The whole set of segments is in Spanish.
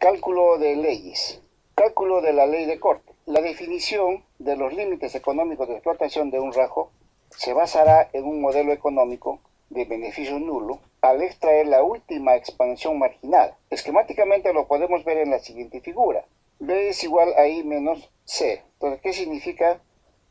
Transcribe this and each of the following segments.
Cálculo de leyes. Cálculo de la ley de corte. La definición de los límites económicos de explotación de un rajo se basará en un modelo económico de beneficio nulo al extraer la última expansión marginal. Esquemáticamente lo podemos ver en la siguiente figura. B es igual a I menos C. Entonces, ¿qué significa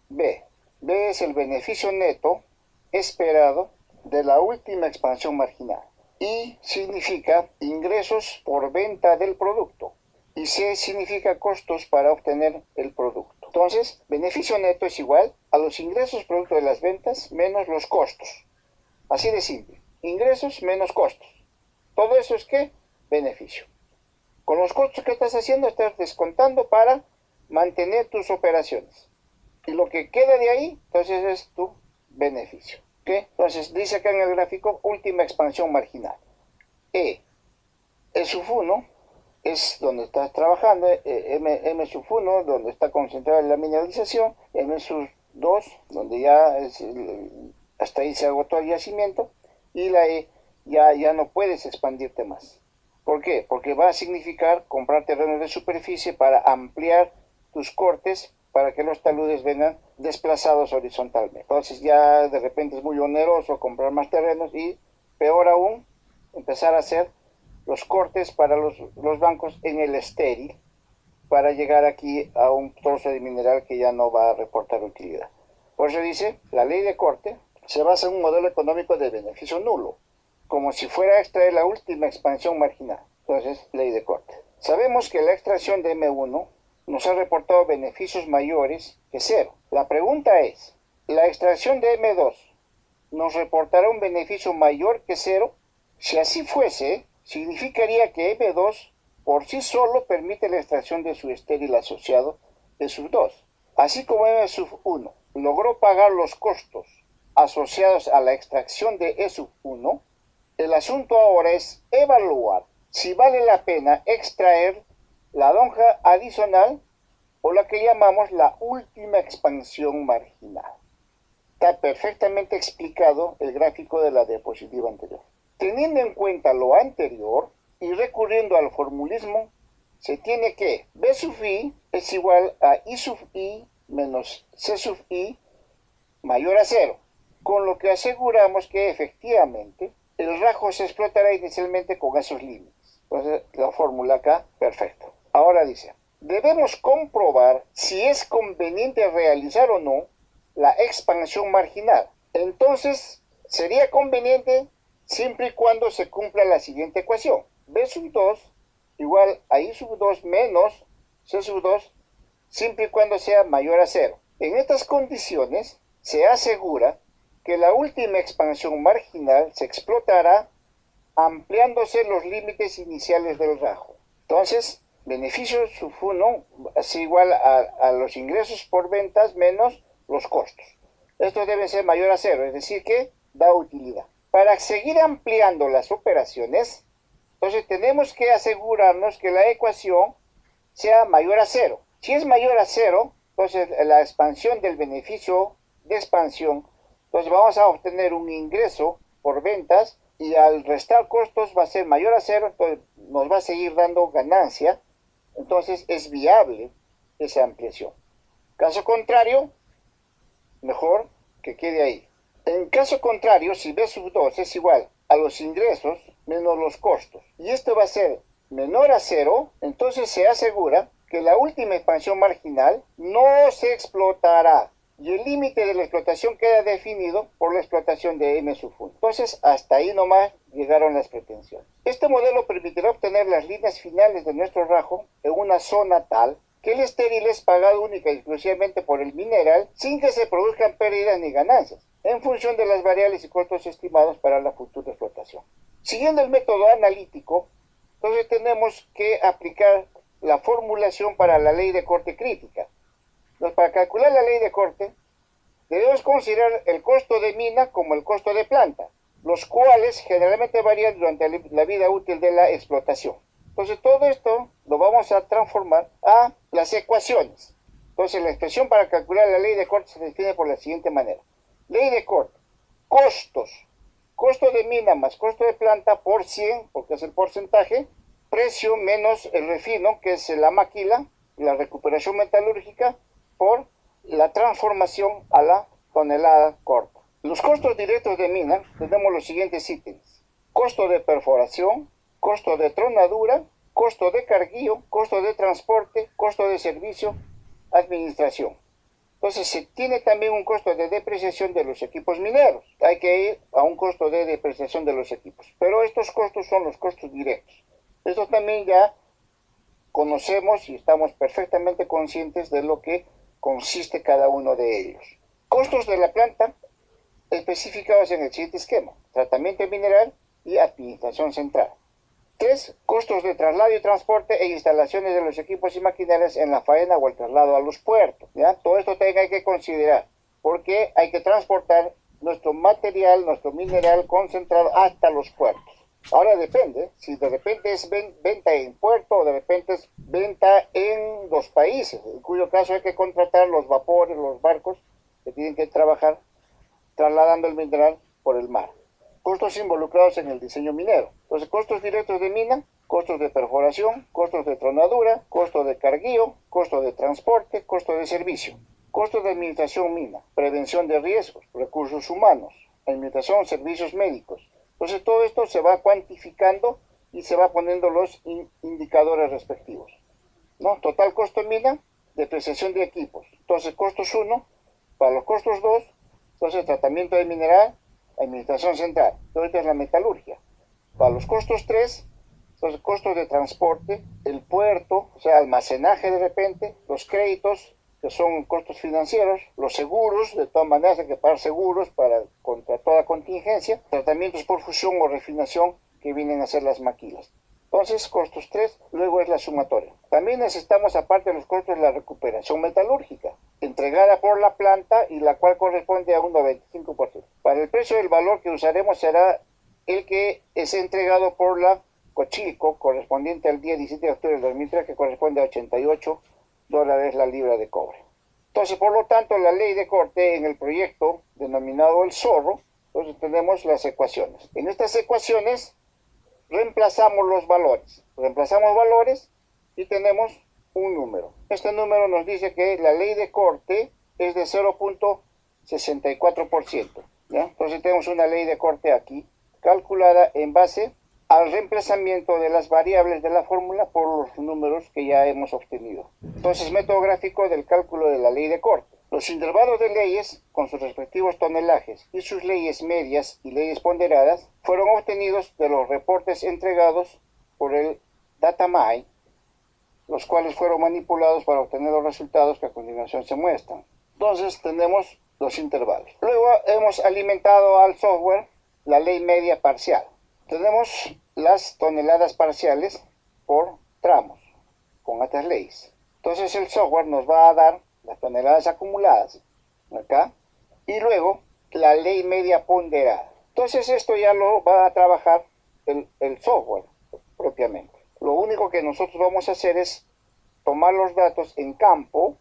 B? B es el beneficio neto esperado de la última expansión marginal. I significa ingresos por venta del producto. Y C significa costos para obtener el producto. Entonces, beneficio neto es igual a los ingresos producto de las ventas menos los costos. Así de simple. Ingresos menos costos. Todo eso es ¿qué? Beneficio. Con los costos que estás haciendo, estás descontando para mantener tus operaciones. Y lo que queda de ahí, entonces es tu beneficio. ¿Okay? Entonces, dice acá en el gráfico, última expansión marginal. E sub 1 es donde estás trabajando, M sub 1, donde está concentrada la mineralización, M sub 2, donde ya hasta ahí se agotó el yacimiento, y la E ya no puedes expandirte más. ¿Por qué? Porque va a significar comprar terrenos de superficie para ampliar tus cortes para que los taludes vengan desplazados horizontalmente. Entonces ya de repente es muy oneroso comprar más terrenos y peor aún empezar a hacer los cortes para los bancos en el estéril para llegar aquí a un trozo de mineral que ya no va a reportar utilidad. Por eso dice, la ley de corte se basa en un modelo económico de beneficio nulo, como si fuera a extraer la última expansión marginal. Entonces, ley de corte. Sabemos que la extracción de M1 nos ha reportado beneficios mayores que cero. La pregunta es, ¿la extracción de M2 nos reportará un beneficio mayor que cero? Si así fuese, significaría que M2 por sí solo permite la extracción de su estéril asociado E sub 2. Así como M sub 1 logró pagar los costos asociados a la extracción de E sub 1, el asunto ahora es evaluar si vale la pena extraer la lonja adicional o la que llamamos la última expansión marginal. Está perfectamente explicado el gráfico de la diapositiva anterior. Teniendo en cuenta lo anterior y recurriendo al formulismo, se tiene que B sub I es igual a I sub I menos C sub I mayor a cero, con lo que aseguramos que efectivamente el rajo se explotará inicialmente con esos límites. Entonces la fórmula acá, perfecto. Ahora dice, debemos comprobar si es conveniente realizar o no la expansión marginal. Entonces sería conveniente siempre y cuando se cumpla la siguiente ecuación. B sub 2 igual a I sub 2 menos C sub 2 siempre y cuando sea mayor a cero. En estas condiciones se asegura que la última expansión marginal se explotará ampliándose los límites iniciales del rajo. Entonces, beneficio sub 1 es igual a los ingresos por ventas menos los costos. Esto debe ser mayor a cero, es decir que da utilidad. Para seguir ampliando las operaciones, entonces tenemos que asegurarnos que la ecuación sea mayor a cero. Si es mayor a cero, entonces la expansión del beneficio de expansión, entonces vamos a obtener un ingreso por ventas y al restar costos va a ser mayor a cero, entonces nos va a seguir dando ganancia, entonces es viable esa ampliación. Caso contrario, mejor que quede ahí. En caso contrario, si B sub 2 es igual a los ingresos menos los costos, y esto va a ser menor a cero, entonces se asegura que la última expansión marginal no se explotará y el límite de la explotación queda definido por la explotación de M sub 1. Entonces, hasta ahí nomás llegaron las pretensiones. Este modelo permitirá obtener las líneas finales de nuestro rajo en una zona tal que el estéril es pagado única y exclusivamente por el mineral sin que se produzcan pérdidas ni ganancias, en función de las variables y costos estimados para la futura explotación. Siguiendo el método analítico, entonces tenemos que aplicar la formulación para la ley de corte crítica. Entonces, para calcular la ley de corte, debemos considerar el costo de mina como el costo de planta, los cuales generalmente varían durante la vida útil de la explotación. Entonces, todo esto lo vamos a transformar a las ecuaciones. Entonces, la expresión para calcular la ley de corte se define por la siguiente manera. Ley de corte, costos, costo de mina más costo de planta por 100, porque es el porcentaje, precio menos el refino, que es la maquila, la recuperación metalúrgica, por la transformación a la tonelada corta. Los costos directos de mina, tenemos los siguientes ítems: costo de perforación, costo de tronadura, costo de carguío, costo de transporte, costo de servicio, administración. Entonces se tiene también un costo de depreciación de los equipos mineros. Hay que ir a un costo de depreciación de los equipos. Pero estos costos son los costos directos. Esto también ya conocemos y estamos perfectamente conscientes de lo que consiste cada uno de ellos. Costos de la planta especificados en el siguiente esquema: tratamiento mineral y administración central. 3. Costos de traslado y transporte e instalaciones de los equipos y maquinarias en la faena o el traslado a los puertos. ¿Ya? Todo esto también hay que considerar, porque hay que transportar nuestro material, nuestro mineral concentrado hasta los puertos. Ahora depende, si de repente es venta en puerto o de repente es venta en los países, en cuyo caso hay que contratar los vapores, los barcos que tienen que trabajar trasladando el mineral por el mar. Costos involucrados en el diseño minero. Entonces, costos directos de mina, costos de perforación, costos de tronadura, costo de carguío, costo de transporte, costo de servicio. Costos de administración mina, prevención de riesgos, recursos humanos, administración, servicios médicos. Entonces, todo esto se va cuantificando y se va poniendo los indicadores respectivos, ¿no? Total costo de mina, depreciación de equipos. Entonces, costos 1, para los costos 2, entonces tratamiento de mineral, administración central. Todo esto es la metalurgia. Para los costos 3, entonces costos de transporte, el puerto, o sea, almacenaje de repente, los créditos, que son costos financieros, los seguros, de todas maneras hay que pagar seguros contra toda contingencia, tratamientos por fusión o refinación que vienen a ser las maquilas. Entonces, costos 3, luego es la sumatoria. También necesitamos, aparte de los costos, la recuperación metalúrgica, entregada por la planta y la cual corresponde a un 95%. Para el precio del valor que usaremos será el que es entregado por la Cochilco, correspondiente al día 17 de octubre del 2003, que corresponde a $88 la libra de cobre. Entonces, por lo tanto, la ley de corte en el proyecto denominado el Zorro, entonces tenemos las ecuaciones. En estas ecuaciones reemplazamos los valores. Reemplazamos valores y tenemos un número. Este número nos dice que la ley de corte es de 0.64%. ¿Ya? Entonces tenemos una ley de corte aquí, calculada en base al reemplazamiento de las variables de la fórmula por los números que ya hemos obtenido. Entonces, método gráfico del cálculo de la ley de corte. Los intervalos de leyes, con sus respectivos tonelajes y sus leyes medias y leyes ponderadas, fueron obtenidos de los reportes entregados por el Datamai, los cuales fueron manipulados para obtener los resultados que a continuación se muestran. Entonces tenemos los intervalos. Luego hemos alimentado al software la ley media parcial. Tenemos las toneladas parciales por tramos, con estas leyes. Entonces el software nos va a dar las toneladas acumuladas, acá, y luego la ley media ponderada. Entonces esto ya lo va a trabajar el software propiamente. Lo único que nosotros vamos a hacer es tomar los datos en campo,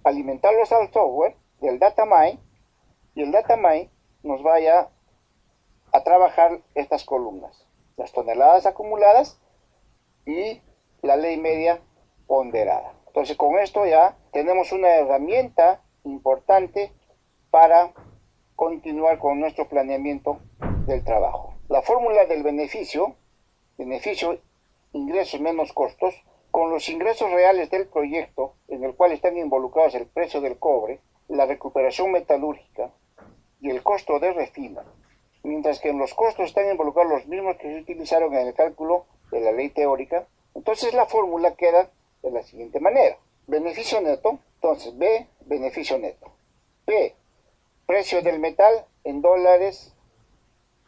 alimentarlos al software del Datamai, y el Datamai nos vaya a trabajar estas columnas, las toneladas acumuladas y la ley media ponderada. Entonces, con esto ya tenemos una herramienta importante para continuar con nuestro planeamiento del trabajo. La fórmula del beneficio, ingresos menos costos, con los ingresos reales del proyecto, en el cual están involucrados el precio del cobre, la recuperación metalúrgica y el costo de refino, mientras que en los costos están involucrados los mismos que se utilizaron en el cálculo de la ley teórica. Entonces la fórmula queda de la siguiente manera: beneficio neto, entonces B, beneficio neto. P, precio del metal en dólares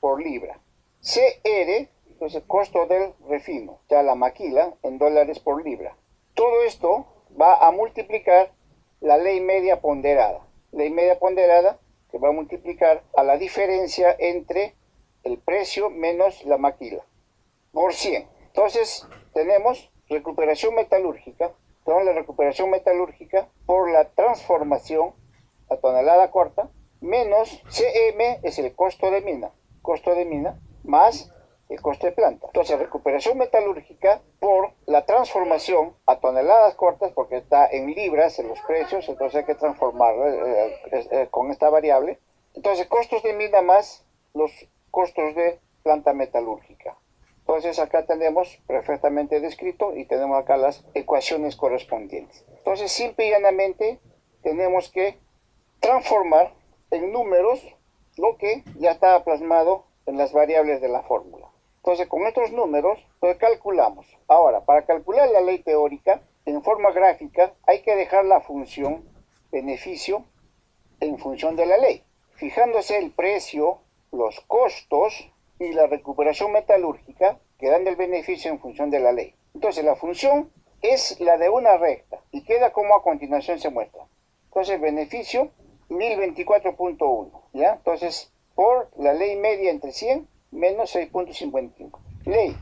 por libra. CR, entonces costo del refino, ya la maquila en dólares por libra. Todo esto va a multiplicar la ley media ponderada. Ley media ponderada que va a multiplicar a la diferencia entre el precio menos la maquila por 100. Entonces tenemos recuperación metalúrgica. Tenemos la recuperación metalúrgica por la transformación a tonelada corta, menos CM es el costo de mina, más el costo de planta. Entonces, recuperación metalúrgica por la transformación a toneladas cortas, porque está en libras en los precios, entonces hay que transformarlo con esta variable. Entonces, costos de mina más los costos de planta metalúrgica. Entonces, acá tenemos perfectamente descrito y tenemos acá las ecuaciones correspondientes. Entonces, simple y llanamente, tenemos que transformar en números lo que ya estaba plasmado en las variables de la fórmula. Entonces, con estos números, pues calculamos. Ahora, para calcular la ley teórica, en forma gráfica, hay que dejar la función beneficio en función de la ley, fijándose el precio, los costos y la recuperación metalúrgica que dan el beneficio en función de la ley. Entonces, la función es la de una recta y queda como a continuación se muestra. Entonces, beneficio 1024.1, ¿ya? Entonces, por la ley media entre 100 menos 6.55. Ley.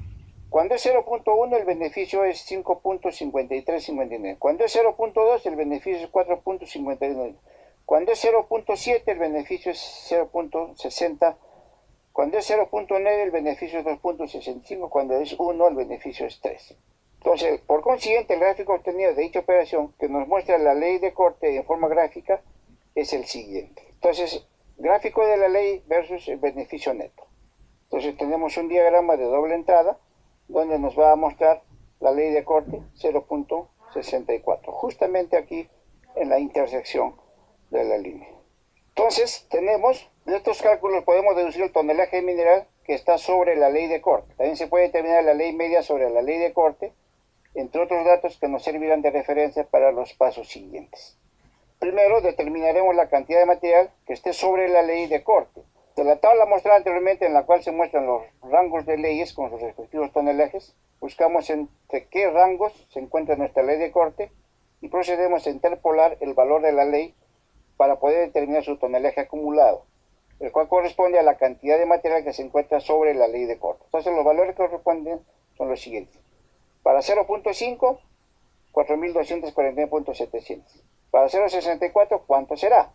Cuando es 0.1 el beneficio es 5.5359. Cuando es 0.2 el beneficio es 4.59. Cuando es 0.7 el beneficio es 0.60. Cuando es 0.9 el beneficio es 2.65. Cuando es 1 el beneficio es 3. Entonces, por consiguiente, el gráfico obtenido de dicha operación, que nos muestra la ley de corte en forma gráfica, es el siguiente. Entonces, gráfico de la ley versus el beneficio neto. Entonces, tenemos un diagrama de doble entrada, donde nos va a mostrar la ley de corte 0.64, justamente aquí en la intersección de la línea. Entonces, tenemos, de estos cálculos podemos deducir el tonelaje de mineral que está sobre la ley de corte. También se puede determinar la ley media sobre la ley de corte, entre otros datos que nos servirán de referencia para los pasos siguientes. Primero, determinaremos la cantidad de material que esté sobre la ley de corte. De la tabla mostrada anteriormente, en la cual se muestran los rangos de leyes con sus respectivos tonelajes, buscamos entre qué rangos se encuentra nuestra ley de corte y procedemos a interpolar el valor de la ley para poder determinar su tonelaje acumulado, el cual corresponde a la cantidad de material que se encuentra sobre la ley de corte. Entonces, los valores que corresponden son los siguientes. Para 0.5, 4.249.700. Para 0.64, ¿cuánto será?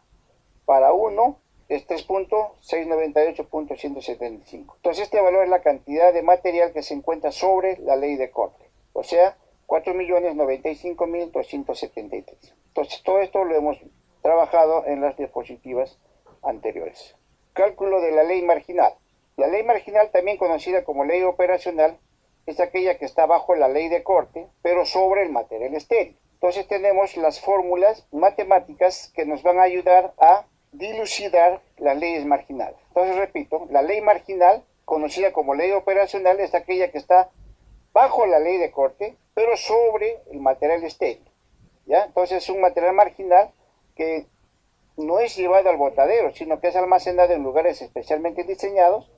Para 1 es 3.698.175. Entonces, este valor es la cantidad de material que se encuentra sobre la ley de corte, o sea, 4.095.273. Entonces, todo esto lo hemos trabajado en las diapositivas anteriores. Cálculo de la ley marginal. La ley marginal, también conocida como ley operacional, es aquella que está bajo la ley de corte, pero sobre el material estéril. Entonces tenemos las fórmulas matemáticas que nos van a ayudar a dilucidar las leyes marginales. Entonces repito, la ley marginal, conocida como ley operacional, es aquella que está bajo la ley de corte, pero sobre el material estéril, ¿ya? Entonces es un material marginal que no es llevado al botadero, sino que es almacenado en lugares especialmente diseñados,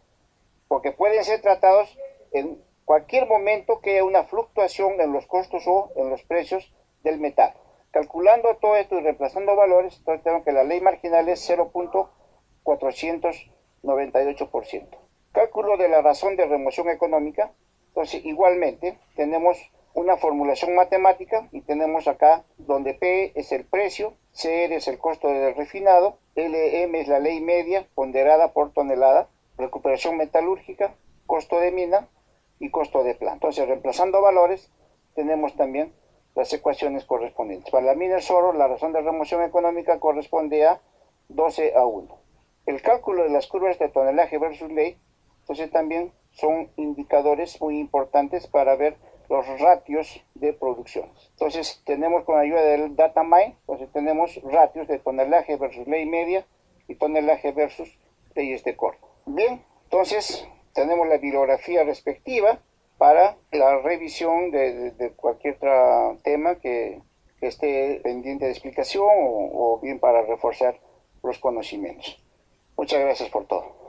porque pueden ser tratados en cualquier momento que haya una fluctuación en los costos o en los precios del metal. Calculando todo esto y reemplazando valores, entonces tenemos que la ley marginal es 0.498%. Cálculo de la razón de remoción económica. Entonces, igualmente, tenemos una formulación matemática y tenemos acá donde P es el precio, CR es el costo del refinado, LM es la ley media ponderada por tonelada, recuperación metalúrgica, costo de mina y costo de planta. Entonces, reemplazando valores, tenemos también las ecuaciones correspondientes. Para la mina del oro, la razón de remoción económica corresponde a 12:1. El cálculo de las curvas de tonelaje versus ley, entonces también son indicadores muy importantes para ver los ratios de producción. Entonces tenemos con ayuda del DataMine, entonces tenemos ratios de tonelaje versus ley media y tonelaje versus leyes de corte. Bien, entonces tenemos la bibliografía respectiva para la revisión de cualquier otro tema que esté pendiente de explicación o bien para reforzar los conocimientos. Muchas gracias por todo.